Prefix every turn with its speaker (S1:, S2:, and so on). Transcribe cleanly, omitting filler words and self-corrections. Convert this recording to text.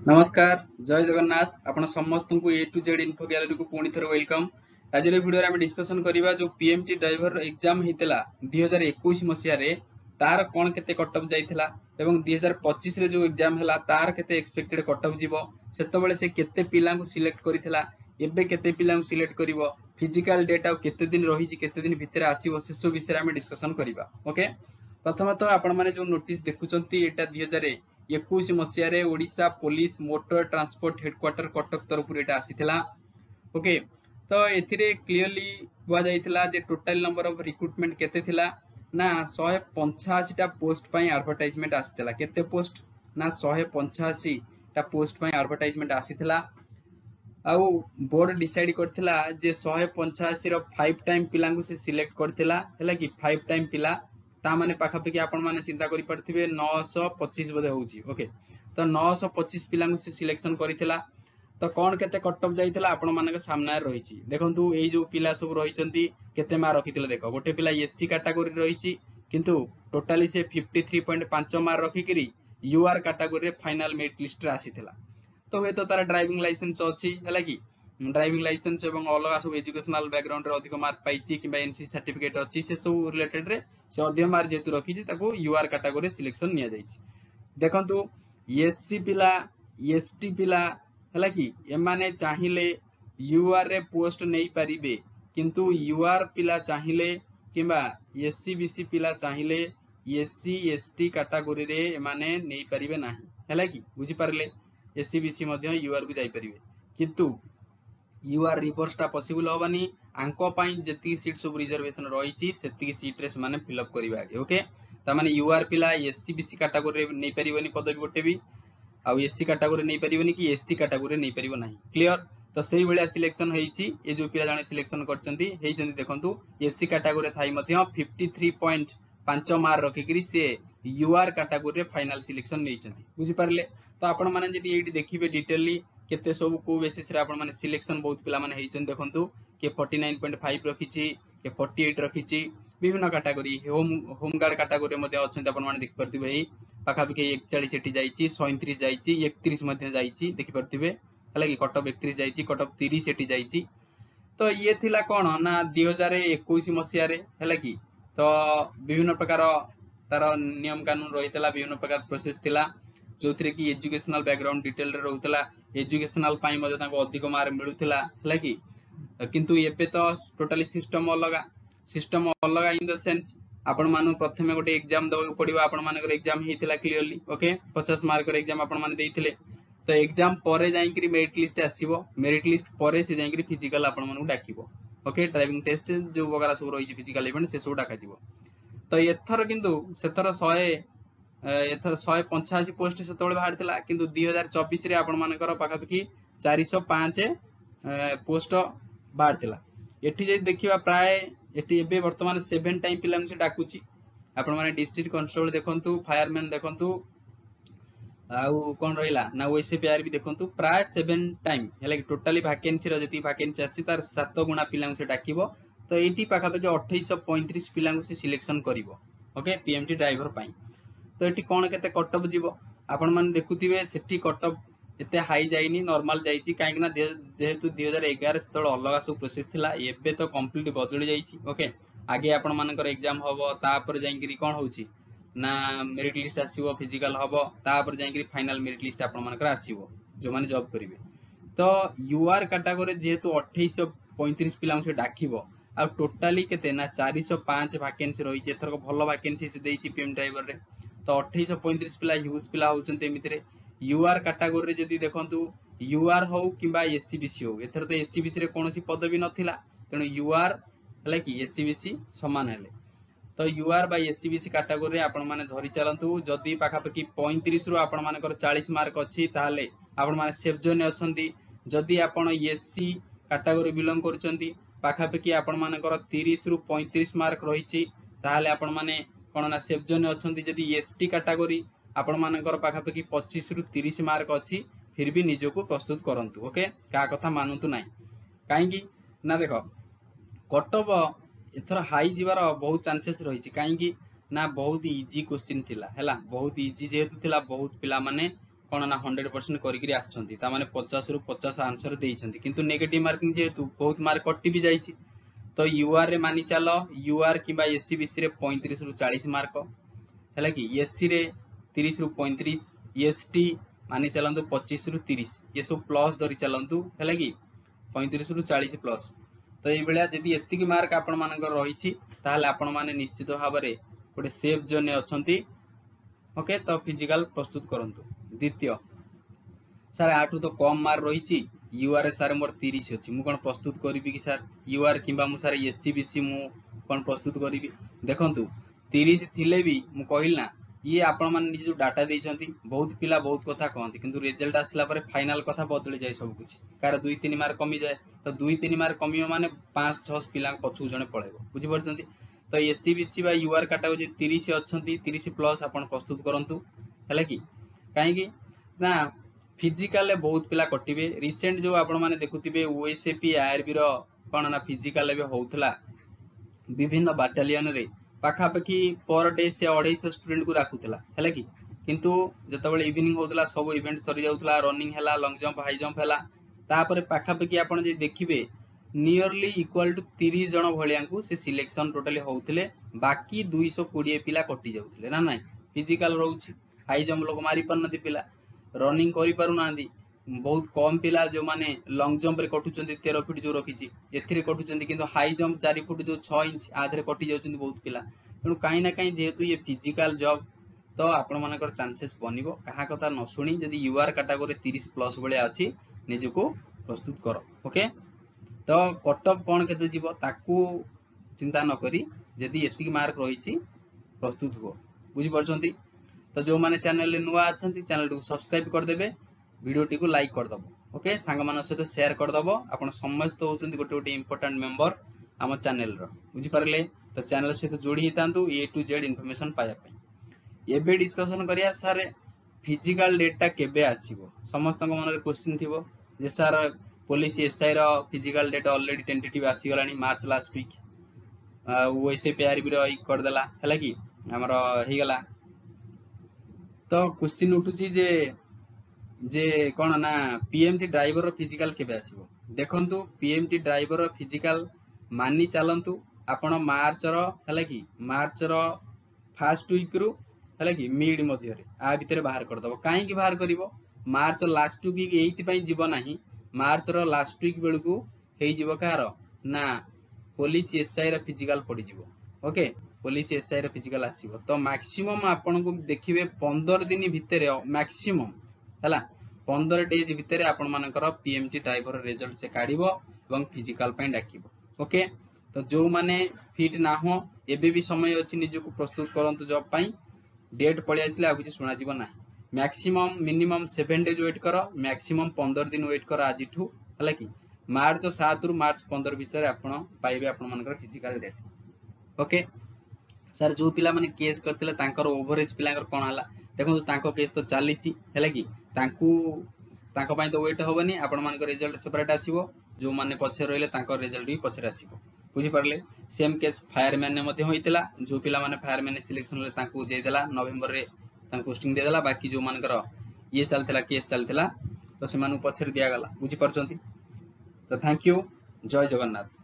S1: नमस्कार जय जगन्नाथ आपण समस्त को ए टू जेड इन्फो गैलरी को पुणी थर वेलकम। आज वीडियो आम डिस्कसन करबा जो पीएमटी ड्राइवर एग्जाम हेतिला 2021 मसिया रे तार कोन केते कटअप जाइथिला एवं 2025 रे जो एग्जाम हला तार केते एक्सपेक्टेड कटअप जीवो सेतबेले से केते पिला को सिलेक्ट करिथिला एबे केते पिला को सिलेक्ट करिवो फिजिकल डेटा केते दिन रहिछि केते दिन भितर आसीबो से सब विषय आम डिस्कसन करबा। ओके प्रथमतः आपण माने जो नोटिस देखुचंती एटा 2021 मसिया Odisha police motor transport headquarters Cuttack तरफ एटा आसीथिला। ओके तो एथिरे क्लियरली बुआ जाइथिला जे टोटल नंबर ऑफ रिक्रूटमेंट केते थिला ना 185 टा पोस्ट पई एडवर्टाइजमेंट आसीथिला। केते पोस्ट ना 185 टा पोस्ट पई एडवर्टाइजमेंट आसीथिला। आउ बोर्ड डिसाइड करथिला जे 185 रो 5 टाइम पिला को से सिलेक्ट करथिला हैला कि 5 टाइम पिला ता माने पाखापाखि आपण माने चिंता करि पड़थिबे 925 बदे होउची। ओके तो 925 पिला को से सिलेक्शन करिथिला। तो कोन केते कटअप जाइथिला आपण माने के सामने रहिची देखंतु एई जो पिला सब रहिचंती केते मार्क रखिथिले देखो गोटे पिला एससी कैटेगरी रहिची किंतु टोटली से 53.5 मार्क रखिकरी यूआर कैटेगरी रे फाइनल मेरिट लिस्ट रे आसीथिला। तो हे तो तार ड्राइविंग लाइसेंस अछि हैला कि ड्राइविंग लाइसेंस एवं अलग सब एजुकेशनल बैकग्राउंड रे अधिक मार्क पाइची किबा एनसी सर्टिफिकेट अछि से सब रिलेटेड रे से अधिक मार्क जेतु रखिची ताको यूआर कैटेगरी सिलेक्शन निया जाइछि। देखंतु एससी पिला एसटी पिला हैला कि एमाने चाहिले यूआर रे पोस्ट नै परिबे किंतु यूआर पिला चाहिले किबा एससी बीसी पिला चाहिले एससी एसटी कैटेगरी रे एमाने नै परिबे नाही हैला कि बुझी पारले एससी बीसी मध्य यूआर को जाई परिबे किंतु यूआर रिवर्स टा पॉसिबल होबानी आंको पाई जति सीट सब रिजर्वेशन रहिची सेति सीट रे माने फिल अप करिबा। ओके ता माने यूआर पिला एससी बीसी कैटेगरी रे नै परिबनी पदवी गोटे भी आ एससी कैटेगरी नै परिबनी कि एसटी कैटेगरी नै परिबो नाही क्लियर। तो सेही भलिया सिलेक्शन हेइची ए जो पिला जाने सिलेक्शन करचंती हेइचंती देखंतु एससी कैटेगरी थाई मध्य 53.5 मार्क रखिकरी से यूआर कैटेगरी रे फाइनल सिलेक्शन नेइचंती बुझी पारले। तो आपण माने जदी एडी देखिबे डिटेलली केते सब को बेसिस रे आपण माने सिलेक्शन बहुत पिला माने हेइचन देखंतु के 49.5 रखिची के 48 रखिची विभिन्न कैटेगरी होम गार्ड कैटेगरी मध्ये अछंती आपण माने देखि परतिबे एई पाखापाखि 41 एटी जाइची 37 जाइची 31 मध्ये जाइची देखि परतिबे हला कि कटअप 31 जाइची कटअप 30 एटी जाइची। तो ये थिला कोन ना 2021 मसिया रे हला कि तो विभिन्न प्रकार तार नियम कानून रहितला विभिन्न प्रकार प्रोसेस थिला जो थरे कि एजुकेशनल बैकग्राउंड डिटेल रे रहउतला एजुकेशनल पाई मध्ये ताको अधिक मार्क मिलुतला हला कि किंतु एबे तो टोटली सिस्टम अलगा इन द सेंस आपण मानु प्रथमे गोटे एग्जाम दवा पड़िबा आपण मानकर एग्जाम हेतिला क्लियरली। ओके 50 मार्क रे एग्जाम आपण माने देइथिले तो एग्जाम परे जाईकरी मेरिट लिस्ट आसीबो मेरिट लिस्ट परे से जाईकरी फिजिकल आपण मानु डाकिबो। ओके ड्राइविंग टेस्ट जो वगैरह सब रही फिजिकल इवेंट से सब डाका जिवो। तो एथर किंतु सेथर 100 एथर 185 पोस्ट सेतबेले बाहर थिला किंतु 2024 रे आपण मानकर पाखापाखि 405 पोस्ट बाहर थिला। एठी जे देखिबा प्राय एठी एबे वर्तमान 7 टाइम पिला से डाकुची आपण माने डिस्ट्रिक्ट कांस्टेबल देखंतु फायरमैन देखंतु आउ कोन रहिला ना ओएसपीआर भी देखंतु प्राय 7 टाइम हेला कि टोटली वैकेंसी रो जति वैकेंसी आछि तार 7 गुणा पिला से डाकिबो। तो एठी पाखापाखि 2835 पिला से सिलेक्शन करिवो। ओके पीएमटी ड्राइवर पाई तो एठी कोन केते कटअप जीवो आपण माने देखुथिबे सेठी कटअप एते हाई जाइनी नॉर्मल जाइची काहेकि ना जेहेतु 2011 सेतळ अलगा सब प्रोसेस थिला एबे तो कंप्लीट बदली जाइची। ओके आगे आपण मानकर एग्जाम हबो तापर जाईकरी कोन होउची ना मेरिट लिस्ट आसीबो फिजिकल हबो तापर जाईकरी फाइनल मेरिट लिस्ट आपण मानकर आसीबो जो माने जॉब करिवे। तो यूआर कैटेगरी जेहेतु 2835 पिला से डाकिबो आ टोटली केते ना 405 वैकेंसी रही छे एथरक भलो वैकेंसी से देइची पीएम ड्राइवर रे। तो 2835 पिला ह्यूज पिला होचंते एमितिरे यूआर कैटेगरी रे जदी देखंतु यूआर हो किबा एससीबीसी हो एथर तो एससीबीसी रे कोनोसी पदवी नथिला तेनु यूआर हला कि एससीबीसी समान हेले। तो यूआर बाय एससीबीसी कैटेगरी रे आपण माने धरि चलंतु जदी पाखापाखि 35 रु आपण मानकर 40 मार्क अछि ताले आपण माने सेफ जोन अछंती जदी आपण एससी कैटेगरी बिलोंग करचंती पाखापाखि आपण मानकर 30 रु 35 मार्क रहिछि ताले आपण माने कोन ना सेफ जोन अछंती जदी एसटी कैटेगरी आपण मानकर पाखापाखि 25 रु 30 मार्क अछि फिर भी निजको प्रस्तुत करंतु। ओके का कथा मानंतु नाही काहेकि ना देखो कटअप एथर हाई जीवार बहुत चांसेस रही कहीं ना बहुत इजी क्वेश्चन थिला हैला बहुत इजी जेहेतु थिला बहुत पिला माने कौन ना 100% करिकरी आछंती ता माने 50 रु 50 आंसर देइछंती किंतु नेगेटिव मार्किंग जेहेतु बहुत मार्क कटि भी जाइछि तो यूआर रे मानि चलो यूआर किबा एससीबीसी रे 35 रु 40 मार्क हैला कि एससी रे 30 रु 35 एसटी मानि चलंतु 25 रु 30 ये सब प्लस धरि चलंतु हैला कि 35 रु 40 प्लस तो ये बेला यदि एतिक मार्क आपण मानकर रहिछि ताहाले आपण माने निश्चित भाबरे गोटे सेफ जोन अछंती ओके तो फिजिकल प्रस्तुत करंतु द्वितीय सर आठु तो कम मार्क रहिछि यूआर सर मोर 30 अछि मु कोन प्रस्तुत करिबि कि सर यूआर किबा मु सर एससीबीसी मु कोन प्रस्तुत करिबि देखंतु 30 थिले भी मु कहिल ना ये आपण मान जो डाटा देइछंती बहुत पिला बहुत कथा कहंती किंतु रिजल्ट आसला परे फाइनल कथा बदली जाय सब कुछ कार 2-3 मार्क कमी जाय तो 2-3 मार्क कमियो माने 5-6 पिला पछु जने पळेबो बुझि परछंती तो एससीबीसी बा यूआर कैटेगरी 30 अछंती 30 प्लस आपण प्रस्तुत करंतु हैला कि काहे कि ना फिजिकल बहुत पिला कटिबे रिसेंट जो आपण माने देखुतिबे ओएसएपी आरबी रो कोन ना फिजिकल बे होउतला विभिन्न बाटालियन रे पाखापाखि पर डे से 250 स्टूडेंट को राखुतला हैला कि किंतु जतबेले इवनिंग होतला सब इवेंट सरी जाउतला रनिंग हैला लॉन्ग जंप हाई जंप हैला तापर पाखापाखि आपण जे देखिबे नियरली इक्वल टू 30 जण भलियांकु से सिलेक्शन टोटली होउतले बाकी 220 पिला कटि जाउतले ना नाही फिजिकल रहउछि हाई जंप लोग मारी परनती पिला रनिंग करि पारु नांदी बहुत कम पिला जो माने लॉन्ग जंप रे कटुचंदी 13 फीट जो रखिछि एथिरे कटुचंदी किंतु हाई जंप 4 फीट जो 6 इंच आधरे कटि जाउचंदी बहुत पिला तेणु कहीं ना कहीं जेहेतु ये फिजिकल जॉब तो आपण मानकर चांसेस बनिबो कहा कथा न सुनी यदि यूआर कैटेगरी 30 प्लस भलिया अछि निजको प्रस्तुत करो ओके तो कट ऑफ कोन केते जीवो ताकू चिंता न करी यदि एतिक मार्क रहिछि प्रस्तुत हो बुझि परछंती तो जो माने चैनल रे नुवा अछंती चैनल को सब्सक्राइब कर देबे वीडियो टी को लाइक कर दबो ओके सांग मान सहित शेयर कर दबो आपण समस्त होचंती गोटे गोटे इंपोर्टेंट मेंबर हम चैनल रो बुझि परले तो चैनल सहित जोड़ी हितांतु ए टू जेड इन्फॉर्मेशन पाया पे एबे डिस्कशन करिया सर फिजिकल डेटा केबे आसीबो समस्त मन रे क्वेश्चन थिबो जे सर पुलिस एसआई रो फिजिकल डेटा ऑलरेडी टेंटेटिव आसी गलानी मार्च लास्ट वीक ओएसए पीआरबी रो कर देला हला कि हमर हे गला तो क्वेश्चन उठुची जे कोन ना पीएमटी ड्राइवर रो फिजिकल केबे आसीबो देखंतु पीएमटी ड्राइवर रो फिजिकल मानी चलंतु आपण मार्च रो हला कि मार्च रो फर्स्ट वीक रु हला कि मिड मध्य रे आ भीतर बाहर कर दबो काहे कि बाहर करिवो मार्च लास्ट वीक एइति पई जीव नाही मार्च रो लास्ट वीक बेलकू हेई जीव कार ना पुलिस एसआई रो फिजिकल पड़ी जीवो ओके पुलिस एसआई रो फिजिकल आसीबो तो मैक्सिमम आपण को देखिबे 15 दिन भीतर मैक्सिमम हला 15 डेज भीतर आपण मानकर पीएमटी ड्राइवर रिजल्ट से काढिबो एवं फिजिकल पई डाकिबो ओके तो जो माने फिट ना हो एबे भी समय अछि निज को प्रस्तुत करंतु जॉब पई डेट पळि आसिले आ किछ सुना जीव ना मैक्सिमम मिनिमम 7 डेज वेट करो मैक्सिमम 15 दिन वेट करो आजिठू हला कि मार्च 7 रु मार्च 15 विषय आपण पाइबे आपण मानकर फिजिकल डेट ओके सर जो पिला माने केस करथिले तांकर ओवरेज पिलांकर कोन हला देखो तांको केस तो चालीची हला कि तांको पई तो वेट होबनी आपण मानकर रिजल्ट सेपरेट आसीबो जो माने पछे रहले तांकर रिजल्ट भी पछे आसीबो बुझी परले सेम केस फायरमैन ने मध्ये होइतिला जो पिला माने फायरमैन सिलेक्शन ले तांको जे देला नवंबर रे तांको पोस्टिंग दे देला बाकी जो मानकर ये चलतिला केस चलतिला तो से मानु पछे दिया गला बुझी परचंती तो थैंक यू जय जगन्नाथ।